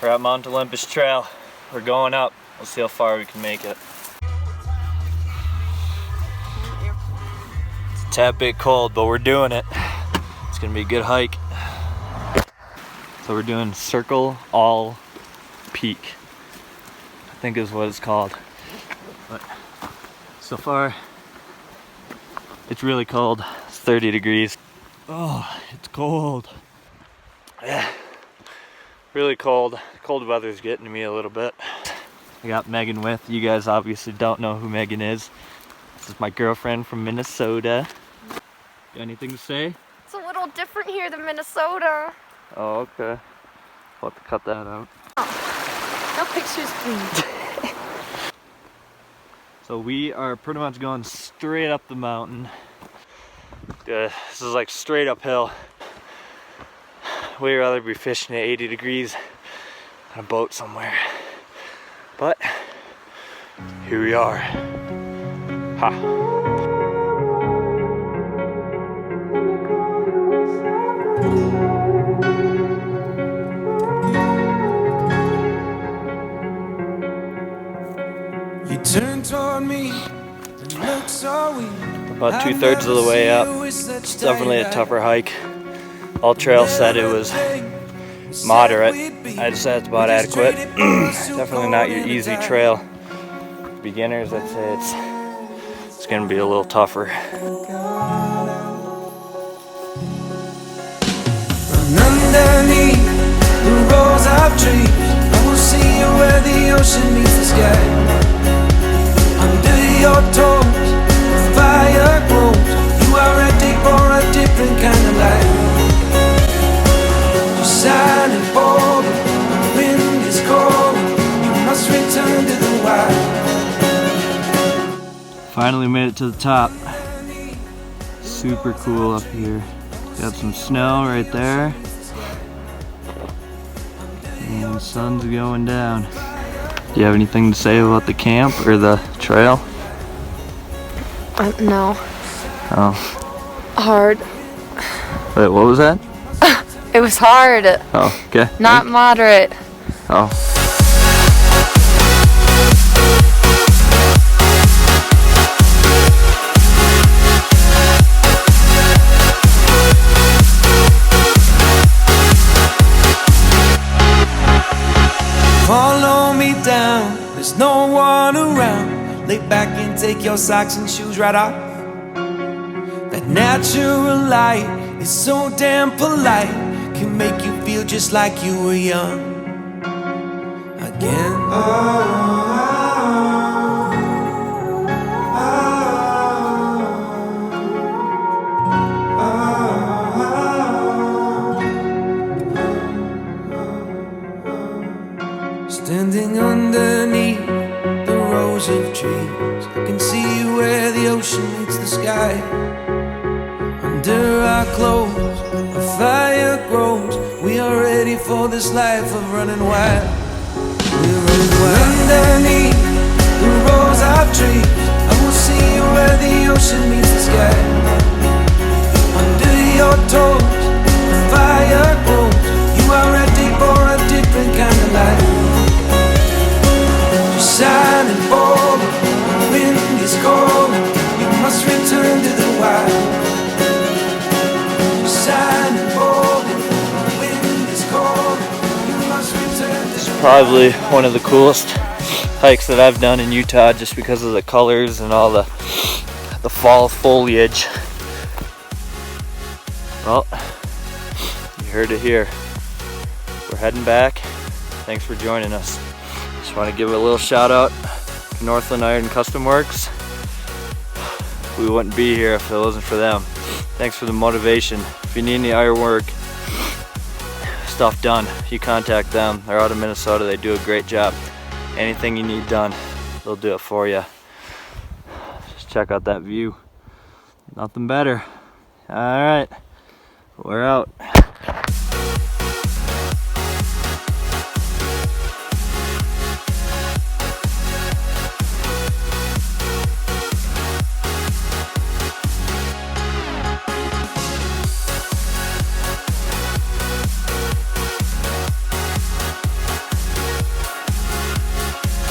We're at Mount Olympus Trail. We're going up. We'll see how far we can make it. It's a tad bit cold, but we're doing it. It's gonna be a good hike. So we're doing Circle All Peak, I think is what it's called. But so far, it's really cold. It's 30 degrees. Oh, it's cold. Yeah, really cold. Cold weather's getting to me a little bit. I got Megan with. You guys obviously don't know who Megan is. This is my girlfriend from Minnesota. Got anything to say? It's a little different here than Minnesota. Oh, okay. I'll have to cut that out. Oh. No pictures, please. So we are pretty much going straight up the mountain. This is like straight uphill. We'd rather be fishing at 80 degrees on a boat somewhere. But here we are. Ha. About 2/3 of the way up. It's definitely a tougher hike. All trails said it was moderate. I just said it's about adequate. Definitely not your easy trail. Beginners, I'd say it's gonna be a little tougher. Underneath the rows of trees, I will see you where the ocean meets the sky. Under your toes, the fire grows. You are ready for a different kind of life. You're silent, bold, the wind is cold. You must return to the wild. Finally made it to the top. Super cool up here. Got some snow right there. And the sun's going down. Do you have anything to say about the camp or the trail? No. Oh. Hard. Wait, what was that? It was hard. Oh, okay. Not moderate. Oh. Follow me down, there's no one around. Lay back and take your socks and shoes right off. That natural light is so damn polite, can make you feel just like you were young again. Standing underneath the rows of trees, I can see where the ocean meets the sky. Under our clothes, a fire grows. We are ready for this life of running wild. We're running wild. Underneath the rows of trees, I will see you where the ocean meets the sky. Under your toes, the fire grows. You are ready for a different kind of life. Silent bold, the wind is cold. You must return to the wild. Silent bold, the wind is cold. You must return to the wild. Probably one of the coolest hikes that I've done in Utah, just because of the colors and all the fall foliage. Well, you heard it here. We're heading back. Thanks for joining us. Just want to give a little shout out to Northland Iron Custom Works. We wouldn't be here if it wasn't for them. Thanks for the motivation. If you need any ironwork stuff done, you contact them. They're out of Minnesota. They do a great job. Anything you need done, they'll do it for you. Just check out that view. Nothing better. All right, we're out.